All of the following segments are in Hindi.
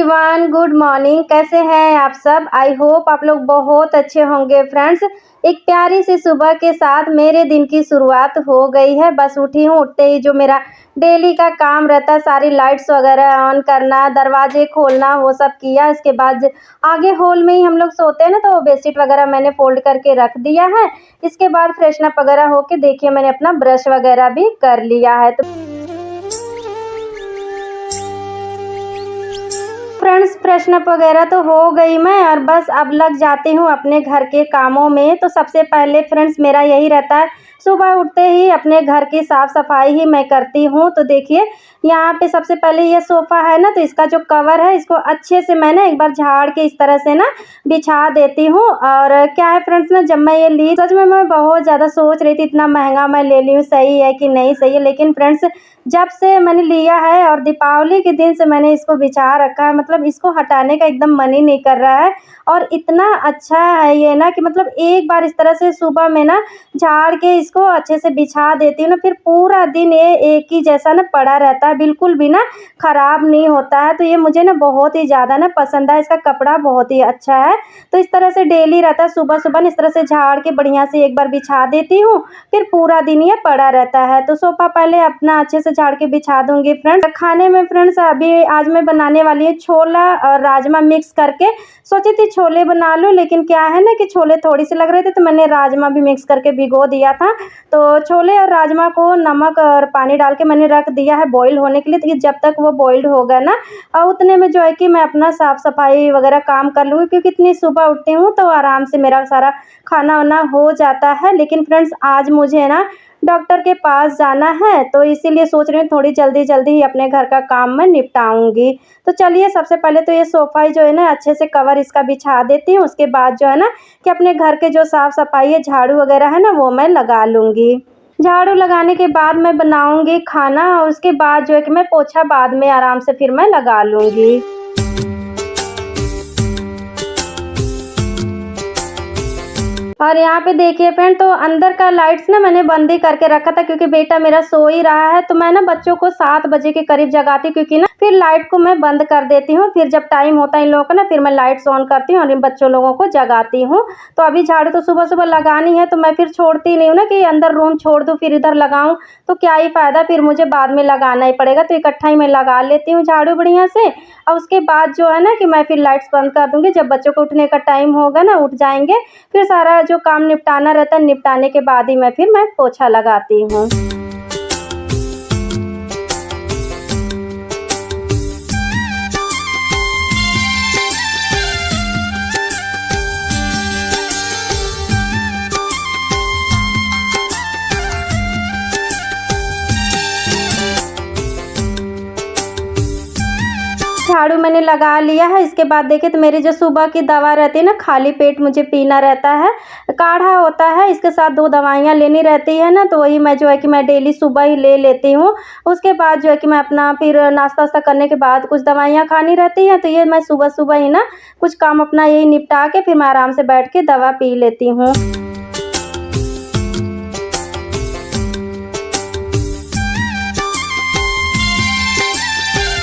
Everyone, good morning. कैसे हैं आप सब? आई होप आप लोग बहुत अच्छे होंगे। फ्रेंड्स, एक प्यारी सी सुबह के साथ मेरे दिन की शुरुआत हो गई है। बस उठी हूँ, उठते ही जो मेरा डेली का काम रहता है, सारी लाइट्स वगैरह ऑन करना, दरवाजे खोलना, वो सब किया। इसके बाद आगे हॉल में ही हम लोग सोते हैं ना, तो बेडशीट वगैरह मैंने फोल्ड करके रख दिया है। इसके बाद फ्रेशनअप वगैरह होके देखिए मैंने अपना ब्रश वगैरह भी कर लिया है। तो फ्रेंड्स, फ्रेशनअप वगैरह तो हो गई मैं, और बस अब लग जाती हूँ अपने घर के कामों में। तो सबसे पहले फ्रेंड्स मेरा यही रहता है, सुबह उठते ही अपने घर की साफ़ सफाई ही मैं करती हूँ। तो देखिए यहाँ पे सबसे पहले ये सोफ़ा है ना, तो इसका जो कवर है इसको अच्छे से मैं ना एक बार झाड़ के इस तरह से ना बिछा देती हूँ। और क्या है फ्रेंड्स ना, जब मैं ये ली सच में मैं बहुत ज़्यादा सोच रही थी इतना महंगा मैं ले ली हूँ, सही है कि नहीं सही है। लेकिन फ्रेंड्स जब से मैंने लिया है और दीपावली के दिन से मैंने इसको बिछा रखा है, मतलब इसको हटाने का एकदम मन ही नहीं कर रहा है। और इतना अच्छा है ये ना कि मतलब एक बार इस तरह से सुबह में ना झाड़ के इसको अच्छे से बिछा देती हूँ ना, फिर पूरा दिन ये एक ही जैसा ना पड़ा रहता है, बिल्कुल भी ना ख़राब नहीं होता है। तो ये मुझे ना बहुत ही ज़्यादा ना पसंद है, इसका कपड़ा बहुत ही अच्छा है। तो इस तरह से डेली रहता है, सुबह सुबह ना इस तरह से झाड़ के बढ़िया से एक बार बिछा देती हूँ, फिर पूरा दिन ये पड़ा रहता है। तो सोफ़ा पहले अपना अच्छे से झाड़ के बिछा दूंगी। फ्रेंड्स खाने में फ्रेंड्स अभी आज मैं बनाने वाली हूँ छोला और राजमा मिक्स करके। सोची थी छोले बना लूँ, लेकिन क्या है ना कि छोले थोड़ी सी लग रहे थे, तो मैंने राजमा भी मिक्स करके भिगो दिया था। तो छोले और राजमा को नमक और पानी डाल के मैंने रख दिया है बॉईल होने के लिए। तो जब तक वो बॉइल्ड होगा ना, और उतने में जो है कि मैं अपना साफ़ सफाई वगैरह काम कर लूँगी, क्योंकि इतनी सुबह उठती हूँ तो आराम से मेरा सारा खाना वाना हो जाता है। लेकिन फ्रेंड्स आज मुझे ना डॉक्टर के पास जाना है, तो इसीलिए सोच रही हूँ थोड़ी जल्दी जल्दी ही अपने घर का काम मैं निपटाऊंगी। तो चलिए सबसे पहले तो ये सोफ़ा जो है ना अच्छे से कवर इसका बिछा देती हूँ। उसके बाद जो है ना कि अपने घर के जो साफ़ सफाई है, झाड़ू वगैरह है ना, वो मैं लगा लूँगी। झाड़ू लगाने के बाद मैं बनाऊंगी खाना, और उसके बाद जो है कि मैं पोछा बाद में आराम से फिर मैं लगा लूँगी। और यहाँ पे देखिए फ्रेंड, तो अंदर का लाइट्स ना मैंने बंद ही करके रखा था, क्योंकि बेटा मेरा सो ही रहा है। तो मैं ना बच्चों को 7 बजे के करीब जगाती, क्योंकि ना फिर लाइट को मैं बंद कर देती हूँ। फिर जब टाइम होता है इन लोगों का ना, फिर मैं लाइट्स ऑन करती हूँ और इन बच्चों लोगों को जगाती हूँ। तो अभी झाड़ू तो सुबह सुबह लगानी है, तो मैं फिर छोड़ती नहीं हूँ ना कि अंदर रूम छोड़ दूँ फिर इधर लगाऊँ, तो क्या ही फ़ायदा, फिर मुझे बाद में लगाना ही पड़ेगा। तो इकट्ठा ही मैं लगा लेती हूँ झाड़ू बढ़िया से। और उसके बाद जो है ना कि मैं फिर लाइट्स बंद कर दूँगी। जब बच्चों को उठने का टाइम होगा ना, उठ जाएंगे, फिर सारा जो काम निपटाना रहता है, निपटाने के बाद ही मैं पोछा लगाती हूँ। झाड़ू मैंने लगा लिया है। इसके बाद देखिए तो मेरी जो सुबह की दवा रहती है ना, खाली पेट मुझे पीना रहता है, काढ़ा होता है, इसके साथ 2 दवाइयाँ लेनी रहती है ना, तो वही मैं जो है कि मैं डेली सुबह ही ले लेती हूँ। उसके बाद जो है कि मैं अपना फिर नाश्ता वास्ता करने के बाद कुछ दवाइयाँ खानी रहती हैं, तो ये मैं सुबह सुबह ही ना कुछ काम अपना यही निपटा के फिर मैं आराम से बैठ के दवा पी लेती हूँ।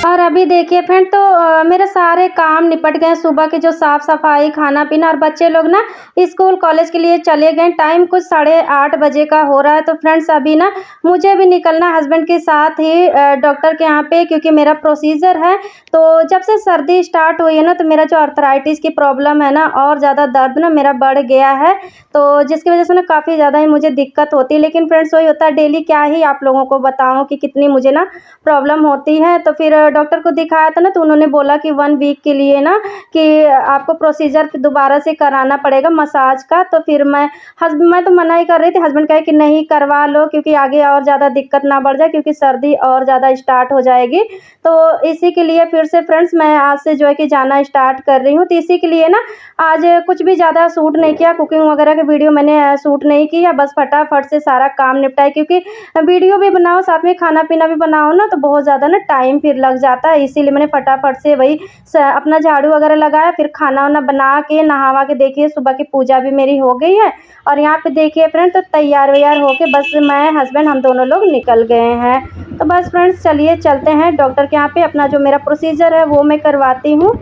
और अभी देखिए फ्रेंड, तो मेरे सारे काम निपट गए, सुबह की जो साफ़ सफाई, खाना पीना, और बच्चे लोग ना स्कूल कॉलेज के लिए चले गए। टाइम कुछ 8:30 बजे का हो रहा है। तो फ्रेंड्स अभी ना मुझे भी निकलना है हस्बैंड के साथ ही डॉक्टर के यहाँ पे, क्योंकि मेरा प्रोसीजर है। तो जब से सर्दी स्टार्ट हुई है ना, तो मेरा जो आर्थराइटिस की प्रॉब्लम है ना, और ज़्यादा दर्द ना मेरा बढ़ गया है, तो जिसकी वजह से ना काफ़ी ज़्यादा ही मुझे दिक्कत होती है। लेकिन फ्रेंड्स वही होता है, डेली क्या ही आप लोगों को बताऊँ कि कितनी मुझे ना प्रॉब्लम होती है। तो फिर डॉक्टर को दिखाया था ना, तो उन्होंने बोला कि 1 वीक के लिए ना कि आपको प्रोसीजर दोबारा से कराना पड़ेगा मसाज का। तो फिर मैं तो मना ही कर रही थी, हस्बैंड कहे कि नहीं करवा लो, क्योंकि आगे और ज़्यादा दिक्कत ना बढ़ जाए, क्योंकि सर्दी और ज़्यादा स्टार्ट हो जाएगी। तो इसी के लिए फिर से फ्रेंड्स मैं आज से जो है कि जाना स्टार्ट कर रही हूँ। तो इसी के लिए ना आज कुछ भी ज़्यादा शूट नहीं किया, कुकिंग वगैरह की वीडियो मैंने शूट नहीं किया, बस फटाफट से सारा काम निपटाए, क्योंकि वीडियो भी बनाओ साथ में खाना पीना भी बनाओ ना, तो बहुत ज़्यादा ना टाइम फिर लग जाता था, इसीलिए मैंने फटाफट से वही अपना झाड़ू वगैरह लगाया, फिर खाना वाना बना के नहा के देखिए सुबह की पूजा भी मेरी हो गई है। और यहाँ पे देखिए फ्रेंड तो तैयार वैयार होके बस मैं हस्बैंड हम दोनों लोग निकल गए हैं। तो बस फ्रेंड्स चलिए चलते हैं डॉक्टर के यहाँ पे, अपना जो मेरा प्रोसीजर है वो मैं करवाती हूँ।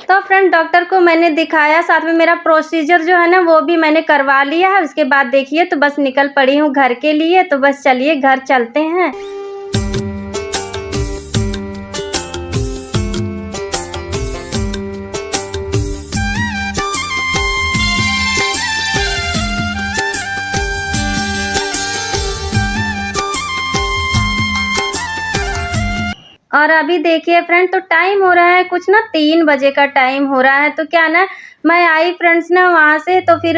तो फ्रेंड डॉक्टर को मैंने दिखाया, साथ में मेरा प्रोसीजर जो है ना वो भी मैंने करवा लिया है। उसके बाद देखिए तो बस निकल पड़ी हूँ घर के लिए। तो बस चलिए घर चलते हैं। और अभी देखिए फ्रेंड तो टाइम हो रहा है कुछ ना 3 बजे का टाइम हो रहा है। तो क्या ना मैं आई फ्रेंड्स ना वहाँ से, तो फिर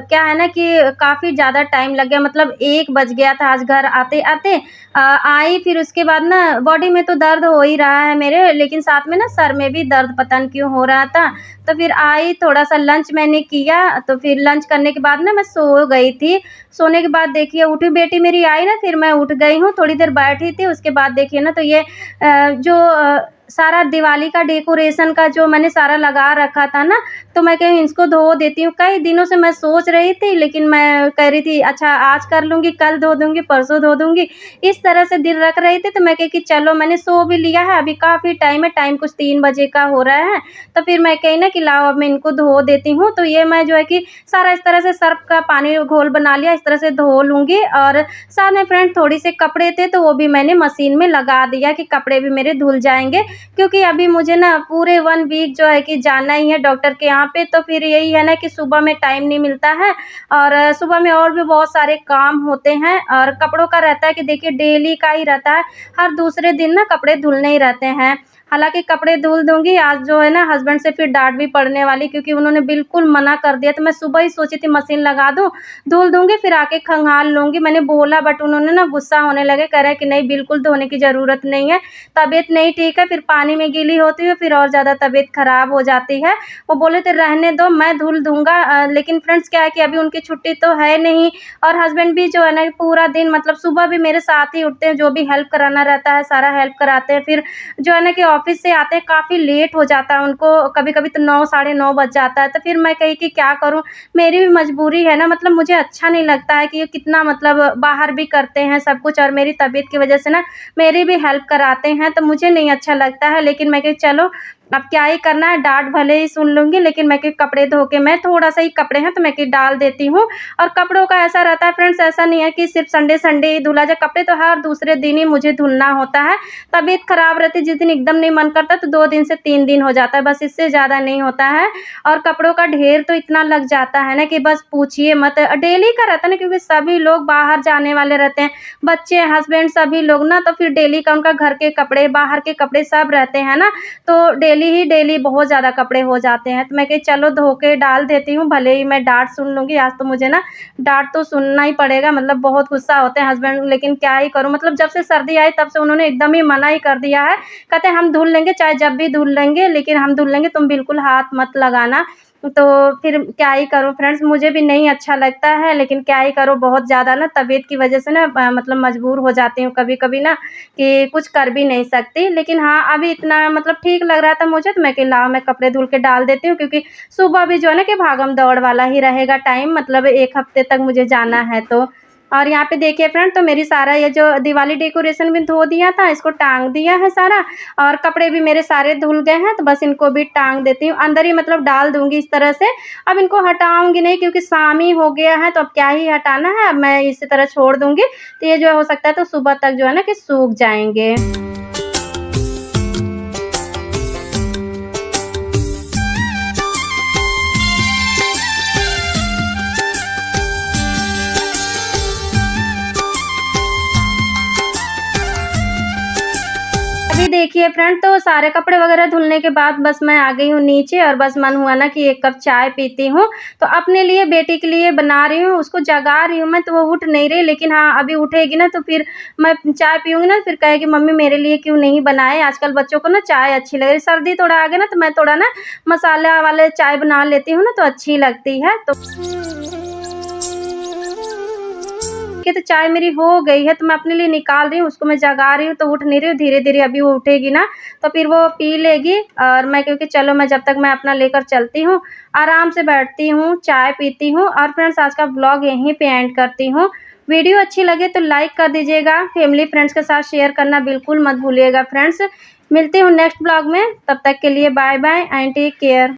क्या है ना कि काफ़ी ज़्यादा टाइम लग गया, मतलब 1 बज गया था आज घर आते-आते। आई फिर उसके बाद ना बॉडी में तो दर्द हो ही रहा है मेरे, लेकिन साथ में ना सर में भी दर्द पता नहीं क्यों हो रहा था। तो फिर आई, थोड़ा-सा लंच मैंने किया, तो फिर लंच करने के बाद ना मैं सो गई थी। सोने के बाद देखिए उठी बेटी मेरी आई ना, फिर मैं उठ गई हूँ, थोड़ी देर बैठी थी। उसके बाद देखिए ना तो ये जो सारा दिवाली का डेकोरेशन का जो मैंने सारा लगा रखा था ना, तो मैं कहीं इसको धो देती हूँ। कई दिनों से मैं सोच रही थी, लेकिन मैं कह रही थी अच्छा आज कर लूँगी, कल धो दूँगी, परसों धो दूँगी, इस तरह से दिन रख रही थी। तो मैं कही कि चलो मैंने सो भी लिया है, अभी काफ़ी टाइम है, टाइम कुछ 3 बजे का हो रहा है। तो फिर मैं कही ना कि लाओ अब मैं इनको धो देती हूँ। तो ये मैं जो है कि सारा इस तरह से सर्फ़ का पानी घोल बना लिया, इस तरह से धो लूँगी। और साथ में फ्रेंड थोड़ी से कपड़े थे तो वो भी मैंने मशीन में लगा दिया कि कपड़े भी मेरे धुल जाएँगे, क्योंकि अभी मुझे ना पूरे 1 वीक जो है कि जाना ही है डॉक्टर के यहाँ पे। तो फिर यही है ना कि सुबह में टाइम नहीं मिलता है, और सुबह में और भी बहुत सारे काम होते हैं। और कपड़ों का रहता है कि देखिए डेली का ही रहता है, हर दूसरे दिन ना कपड़े धुलने ही रहते हैं। हालाँकि कपड़े धुल दूँगी, आज जो है ना हस्बैंड से फिर डाँट भी पड़ने वाली, क्योंकि उन्होंने बिल्कुल मना कर दिया। तो मैं सुबह ही सोची थी मशीन लगा दूँ, धुल दूँगी, फिर आके खंगाल लूँगी। मैंने बोला बट उन्होंने ना गुस्सा होने लगे, कह रहे हैं कि नहीं बिल्कुल धोने की ज़रूरत नहीं है, तबीयत नहीं ठीक है, फिर पानी में गीली होती है, फिर और ज़्यादा तबीयत ख़राब हो जाती है। वो बोले थे रहने दो मैं धुल दूँगा। लेकिन फ्रेंड्स क्या है कि अभी उनकी छुट्टी तो है नहीं, और हस्बैंड भी जो है ना पूरा दिन मतलब सुबह भी मेरे साथ ही उठते हैं, जो भी हेल्प कराना रहता है सारा हेल्प कराते हैं। फिर जो है ना कि ऑफ़िस से आते हैं काफ़ी लेट हो जाता है उनको, कभी-कभी तो 9 साढ़े 9 बज जाता है। तो फिर मैं कही कि क्या करूँ, मेरी भी मजबूरी है ना, मतलब मुझे अच्छा नहीं लगता है कि ये कितना मतलब बाहर भी करते हैं सब कुछ, और मेरी तबीयत की वजह से ना मेरी भी हेल्प कराते हैं, तो मुझे नहीं अच्छा लगता है। लेकिन मैं कही चलो अब क्या ही करना है, डाँट भले ही सुन लूँगी, लेकिन मैं कि कपड़े धो के मैं थोड़ा-सा ही कपड़े हैं तो मैं कि डाल देती हूँ। और कपड़ों का ऐसा रहता है फ्रेंड्स, ऐसा नहीं है कि सिर्फ़ संडे ही धुला जाए, कपड़े तो हर दूसरे दिन ही मुझे धुलना होता है। तबीयत ख़राब रहती है, जिस दिन एकदम नहीं मन करता तो 2 दिन से 3 दिन हो जाता है, बस इससे ज़्यादा नहीं होता है। और कपड़ों का ढेर तो इतना लग जाता है ना कि बस पूछिए मत। डेली का रहता है ना, क्योंकि सभी लोग बाहर जाने वाले रहते हैं, बच्चे, हस्बैंड सभी लोग ना, तो फिर डेली का उनका घर के कपड़े, बाहर के कपड़े सब रहते हैं ना, तो डेली बहुत ज़्यादा कपड़े हो जाते हैं। तो मैं कही चलो धो के डाल देती हूँ, भले ही मैं डाँट सुन लूँगी। आज तो मुझे ना डाँट तो सुनना ही पड़ेगा, मतलब बहुत गुस्सा होते हैं हस्बैंड, लेकिन क्या ही करूँ, मतलब जब से सर्दी आई तब से उन्होंने एकदम ही मना ही कर दिया है। कहते हैं हम धुल लेंगे, चाहे जब भी धुल लेंगे, लेकिन हम धुल लेंगे, तुम बिल्कुल हाथ मत लगाना। तो फिर क्या ही करूँ फ्रेंड्स, मुझे भी नहीं अच्छा लगता है, लेकिन क्या ही करूँ, बहुत ज़्यादा ना तबीयत की वजह से ना मतलब मजबूर हो जाती हूँ कभी-कभी ना कि कुछ कर भी नहीं सकती। लेकिन हाँ, अभी इतना मतलब ठीक लग रहा था मुझे, तो मैं कि लाओ मैं कपड़े धुल के डाल देती हूँ, क्योंकि सुबह भी जो है ना कि भागम-दौड़ वाला ही रहेगा टाइम, मतलब 1 हफ्ते तक मुझे जाना है तो। और यहाँ पे देखिए फ्रेंड तो मेरी सारा ये जो दिवाली डेकोरेशन भी धो दिया था, इसको टाँग दिया है सारा, और कपड़े भी मेरे सारे धुल गए हैं, तो बस इनको भी टाँग देती हूँ। अंदर ही मतलब डाल दूँगी इस तरह से। अब इनको हटाऊँगी नहीं, क्योंकि शाम ही हो गया है, तो अब क्या ही हटाना है, अब मैं इसी तरह छोड़ दूँगी। तो ये जो हो सकता है तो सुबह तक जो है ना कि सूख जाएँगे। अभी देखिए फ्रेंड, तो सारे कपड़े वगैरह धुलने के बाद बस मैं आ गई हूँ नीचे और बस मन हुआ ना कि 1 कप चाय पीती हूँ। तो अपने लिए, बेटी के लिए बना रही हूँ, उसको जगा रही हूँ मैं, तो वो उठ नहीं रही, लेकिन हाँ, अभी उठेगी ना तो फिर मैं चाय पीऊँगी ना, फिर कहेगी मम्मी मेरे लिए क्यों नहीं बनाए। आजकल बच्चों को ना चाय अच्छी लग रही है, सर्दी थोड़ा आ गया ना तो मैं थोड़ा ना मसाला वाले चाय बना लेती हूँ ना, तो अच्छी लगती है। तो तो चाय मेरी हो गई है, तो मैं अपने लिए निकाल रही हूँ, उसको मैं जगा रही हूँ, तो उठ नहीं रही हूँ, धीरे-धीरे अभी वो उठेगी ना, तो फिर वो पी लेगी और मैं, क्योंकि चलो मैं जब तक मैं अपना लेकर चलती हूँ, आराम से बैठती हूँ, चाय पीती हूँ। और फ्रेंड्स, आज का व्लॉग यहीं पे एंड करती हूँ। वीडियो अच्छी लगे तो लाइक कर दीजिएगा, फैमिली फ्रेंड्स के साथ शेयर करना बिल्कुल मत भूलिएगा फ्रेंड्स। मिलती हूँ नेक्स्ट व्लॉग में, तब तक के लिए bye bye and take care.